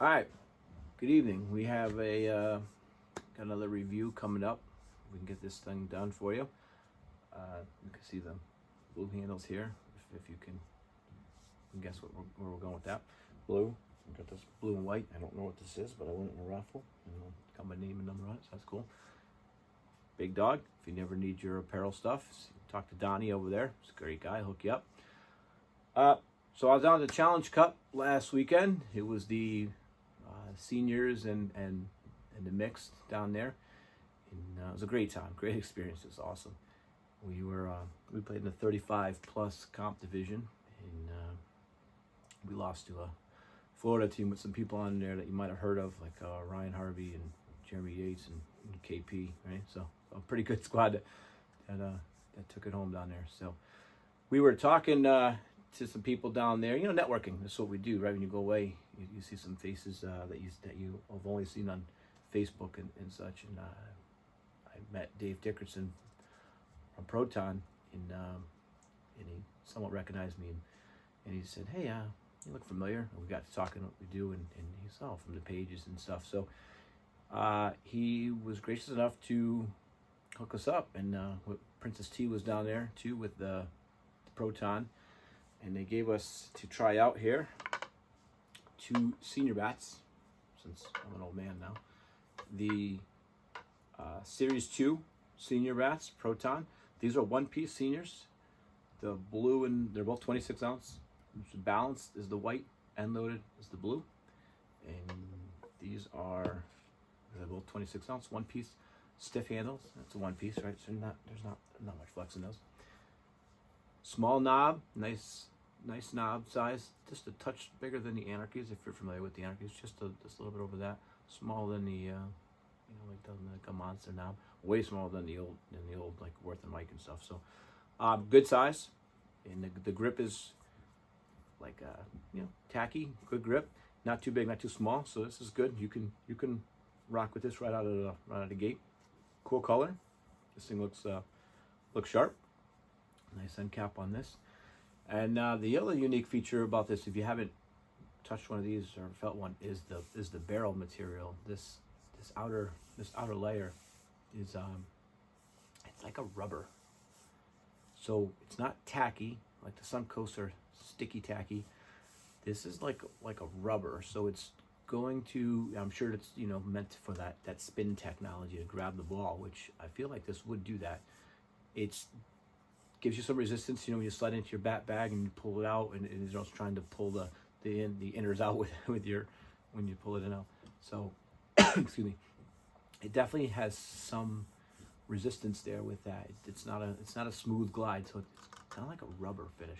All right, good evening. We have got another review coming up. We can get this thing done for you. You can see the blue handles here, if you can guess where we're going with that. Blue. We got this blue and white. I don't know what this is, but I won it in a raffle. Got my name and number on it, so that's cool. Big dog. If you never need your apparel stuff, talk to Donnie over there. He's a great guy. He'll hook you up. So I was down at the Challenge Cup last weekend. It was the seniors and the mixed down there. And it was a great time, great experience. It was awesome. We played in the 35 plus comp division, and we lost to a Florida team with some people on there that you might have heard of, like Ryan Harvey and Jeremy Yates and KP, right? So a pretty good squad that took it home down there. So we were talking to some people down there, networking. That's what we do, right? When you go away, you see some faces that you have only seen on Facebook and such. And I met Dave Dickerson from Proton, and he somewhat recognized me, and he said, "Hey, you look familiar." And we got to talking what we do, and he saw from the pages and stuff. So he was gracious enough to hook us up, and Princess T was down there too with the Proton. And they gave us to try out here 2 senior bats, since I'm an old man now. The Series 2 senior bats, Proton. These are one-piece seniors. The blue, and they're both 26 ounce. Balanced is the white, and loaded is the blue. And they're both 26 ounce, one-piece, stiff handles. That's a one-piece, right? So there's not much flex in those. Small knob, nice knob size, just a touch bigger than the Anarchies, if you're familiar with the Anarchies, just a little bit over that. Smaller than the like a monster knob, way smaller than the old like Worth and Mike and stuff. So good size, and the grip is like tacky, good grip, not too big, not too small. So this is good. You can rock with this right out of the gate. Cool color. This thing looks sharp. Nice end cap on this. And the other unique feature about this, if you haven't touched one of these or felt one, is the barrel material. This outer layer is it's like a rubber. So it's not tacky like the Suncoast are sticky tacky. This is like a rubber. So it's going to, I'm sure it's meant for that spin technology to grab the ball, which I feel like this would do that. It's gives you some resistance, when you slide into your bat bag and you pull it out, and it's just trying to pull the inners out with when you pull it in out. So, excuse me, it definitely has some resistance there with that. It's not a smooth glide, so it's kind of like a rubber finish.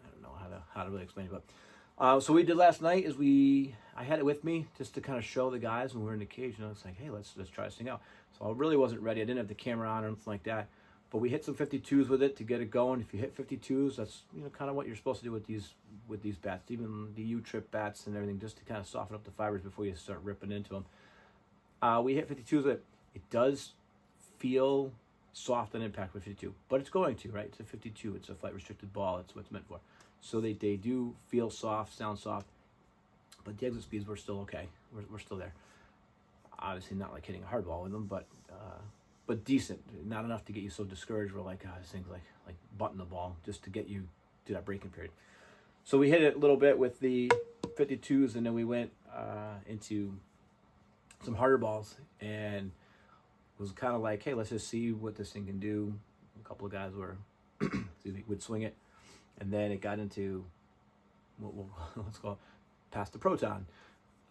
I don't know how to really explain it, but so we did last night is I had it with me just to kind of show the guys when we were in the cage. It's like, hey, let's try this thing out. So I really wasn't ready. I didn't have the camera on or anything like that. But we hit some 52s with it to get it going. If you hit 52s, that's kind of what you're supposed to do with these bats, even the U-trip bats and everything, just to kind of soften up the fibers before you start ripping into them. We hit 52s with it. It does feel soft on impact with 52, but it's going to, right? It's a 52. It's a flight restricted ball. That's what it's meant for. So they do feel soft, sound soft, but the exit speeds were still okay. We're still there. Obviously not like hitting a hard ball with them, but decent. Not enough to get you so discouraged. We're like, this thing's like button the ball, just to get you to that breaking period. So we hit it a little bit with the 52s, and then we went into some harder balls, and it was kind of like, hey, let's just see what this thing can do. A couple of guys would swing it, and then it got into let's call it past the Proton.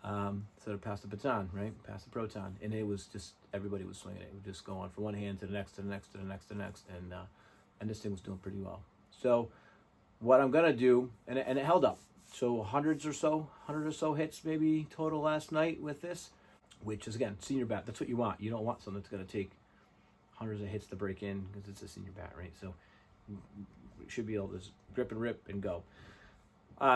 Instead of pass the baton, right? Pass the Proton. And it was just, everybody was swinging it. It was just going from one hand to the next, to the next, to the next, to the next. And this thing was doing pretty well. So what I'm going to do, and it held up. So 100 or so hits maybe total last night with this, which is, again, senior bat. That's what you want. You don't want something that's going to take hundreds of hits to break in, because it's a senior bat, right? So we should be able to just grip and rip and go.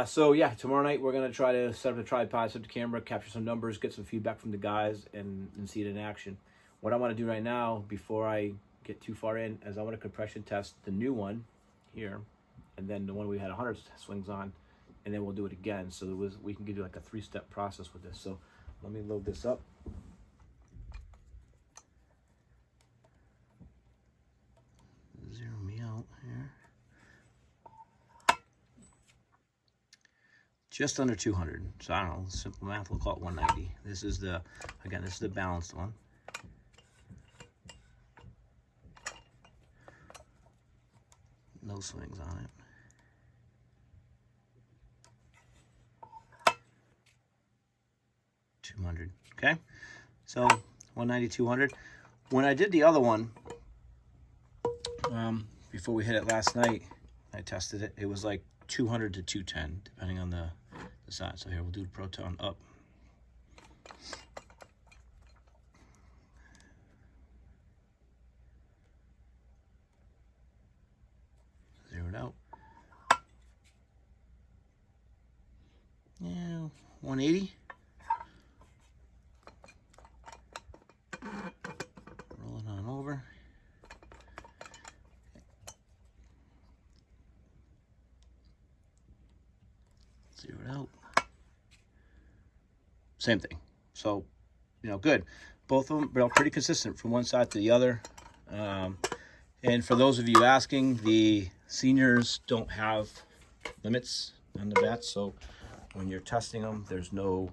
So yeah, tomorrow night we're going to try to set up a tripod, set up the camera, capture some numbers, get some feedback from the guys, and see it in action. What I want to do right now, before I get too far in, is I want to compression test the new one here, and then the one we had 100 swings on, and then we'll do it again. So we can give you like a 3-step process with this. So let me load this up. Zero me out here. Just under 200. So I don't know, simple math, we'll call it 190. This is the, again, this is the balanced one. No swings on it. $200. Okay, so 190, 200. When I did the other one, before we hit it last night, I tested it. It was like 200 to 210, depending on the side. So here we'll do the Proton up. Zero it out. Yeah, 180. Roll it on over. Zero it out. Same thing. So, you know, good. Both of them, you know, pretty consistent from one side to the other. And for those of you asking, the seniors don't have limits on the bats. So when you're testing them, there's no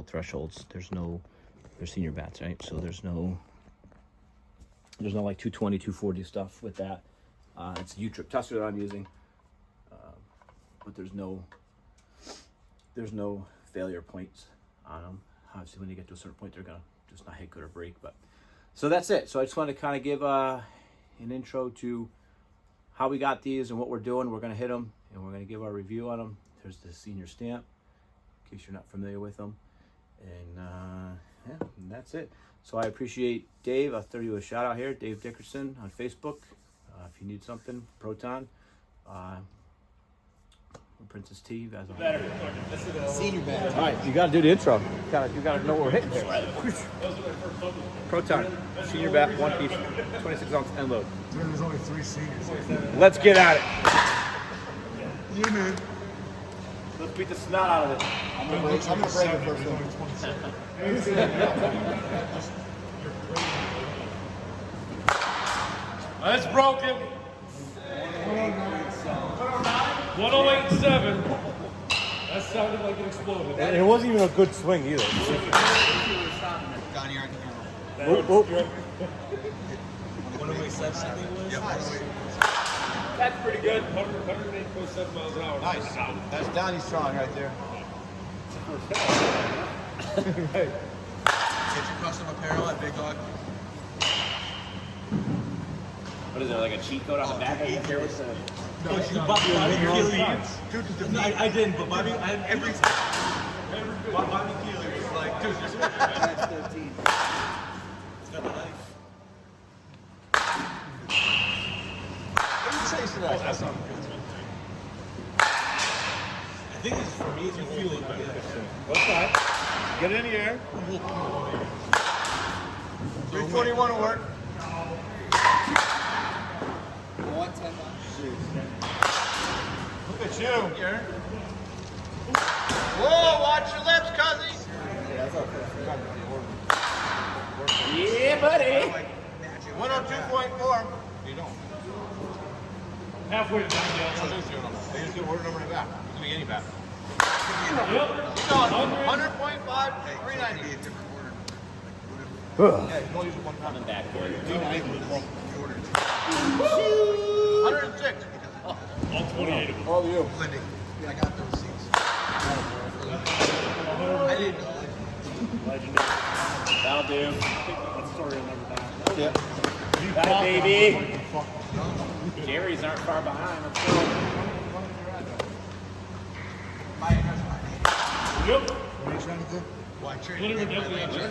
thresholds. They're senior bats, right? So there's no like 220, 240 stuff with that. It's a U-trip tester that I'm using, but there's no failure points on them. Obviously, when you get to a certain point, they're gonna just not hit good or break. But so that's it. So I just want to kind of give an intro to how we got these and what we're doing. We're gonna hit them and we're gonna give our review on them. There's the senior stamp, in case you're not familiar with them, and yeah, and that's it. So I appreciate Dave. I'll throw you a shout out here, Dave Dickerson on Facebook. If you need something, Proton. Princess T, you guys are Senior bag. all right, you gotta do the intro. You gotta know what we're hitting here. Proton, senior bat, one piece, 26 ounce end load. There's only 3 seniors. Let's get at it. Yeah, man. Let's beat the snot out of it. I'm gonna break it first. There's only 27. That's broken. 1087. That sounded like it exploded. And it wasn't even a good swing either. That's pretty good. 108.7 miles an hour. Nice. That's Donnie Strong right there. Get your custom apparel at Big Dog. What is there, like a cheat code on the back? I don't care what's the... No, Bobby Keeler. No, I didn't, but Bobby, I had every time. Bobby Keeler is like, dude, that's 13. It's got the knife. What are you chasing that? That's not good. I think this is for me, it's a feeling. What's that? Get it in the air. 321 will work. 110. Look at you. Here. Whoa, watch your lips, cuzzy. Yeah, buddy. 102.4. You don't. Halfway to down. They just do order number in the back. It could be any back. Yep. Keep going. 100.5, 390. Yeah, don't use it one time. Coming back for you. 106. All 28 of them. All you. Blending. Yeah, I got the receipts. I didn't know. Legendary. That'll do. That story will never die. Yeah. Bye, baby. Jerry's aren't far behind. Let's go. Yep. What are you trying to do? Well, I traded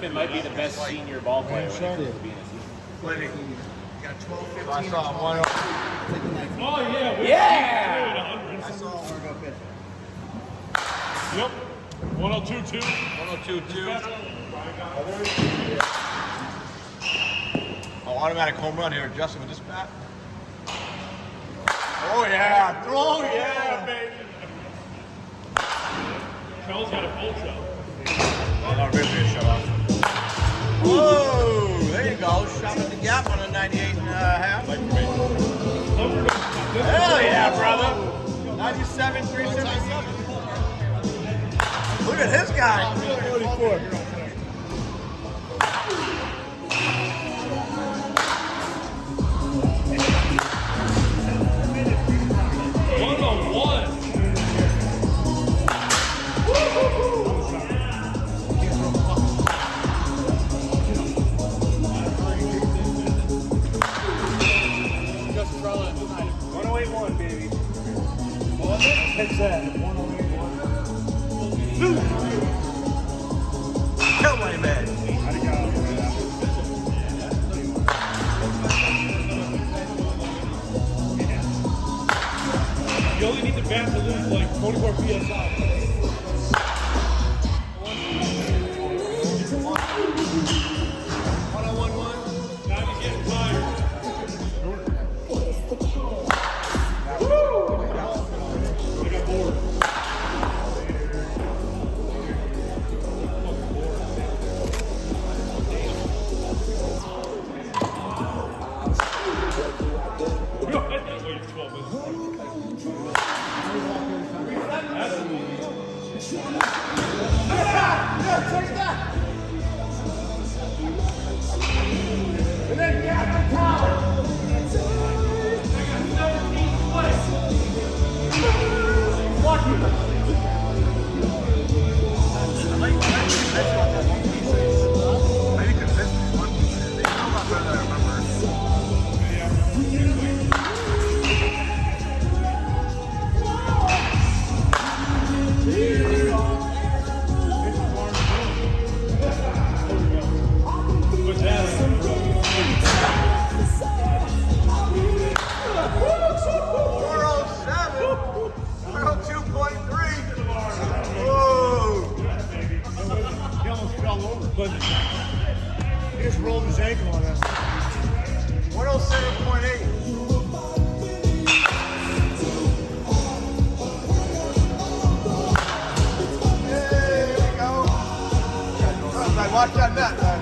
It might be the best senior ball player when it comes to being a senior. Blending. You got 12, 15. I saw one. Oh, yeah. Yeah! 100. I saw one go pitch. Yep. 102.2. 102.2. Oh, automatic home run here. Justin with this bat. Oh yeah. Oh yeah, baby. Charles got a full shot. Oh, really shut off. Whoa, there you go. Shot at the gap on a 98 and a half. Hell yeah, brother. 97, 377. Look at this guy. 44. Hit that. 108.1. Kill my man. You only need the bat to lose like 24 PSI. Now you're getting tired. I got bored. Wait 12 minutes. He just rolled his ankle on us. 107.8. Watch that net, man.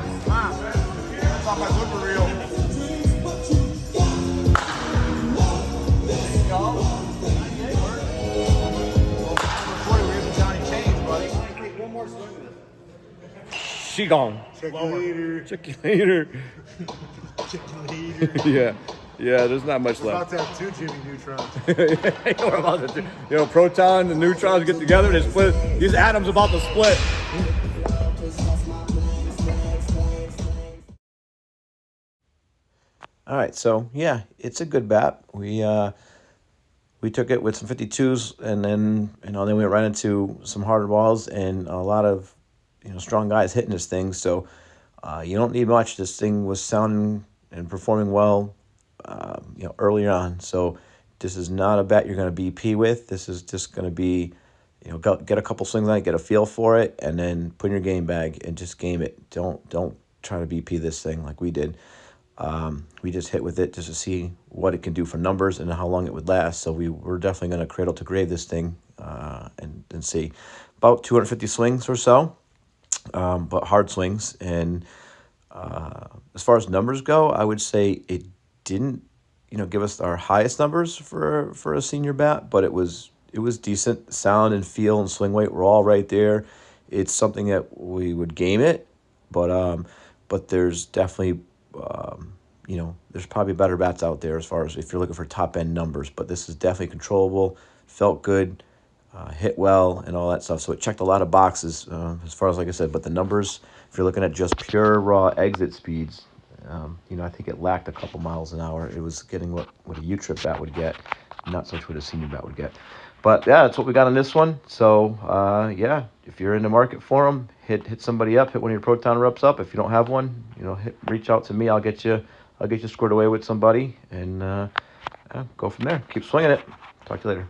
That's on my blooper reel. One more swing with it. She gone. Check you later. Check you later. Check you later. Yeah, there's not much About left. to have 2 Jimmy Neutrons. We're about to proton and neutrons get together and they split. These atoms about to split. All right, so yeah, it's a good bat. We took it with some 52s, and then then we went right into some harder balls and a lot of strong guys hitting this thing. So you don't need much. This thing was sounding and performing well, earlier on. So this is not a bat you're going to BP with. This is just going to be, get a couple swings on it, get a feel for it, and then put in your game bag and just game it. Don't try to BP this thing like we did. We just hit with it just to see what it can do for numbers and how long it would last. So we're definitely going to cradle to grave this thing and see. About 250 swings or so, but hard swings. And as far as numbers go, I would say it didn't give us our highest numbers for a senior bat, but it was decent. Sound and feel and swing weight were all right there. It's something that we would game it, but there's definitely there's probably better bats out there as far as if you're looking for top end numbers, but this is definitely controllable, felt good, hit well and all that stuff. So it checked a lot of boxes as far as, like I said, but the numbers, if you're looking at just pure raw exit speeds, I think it lacked a couple miles an hour. It was getting what a U-trip bat would get, not so much what a senior bat would get. But yeah, that's what we got on this one. So if you're in the market for them, hit somebody up, hit one of your Proton reps up. If you don't have one, reach out to me. I'll get you squared away with somebody and go from there. Keep swinging it. Talk to you later.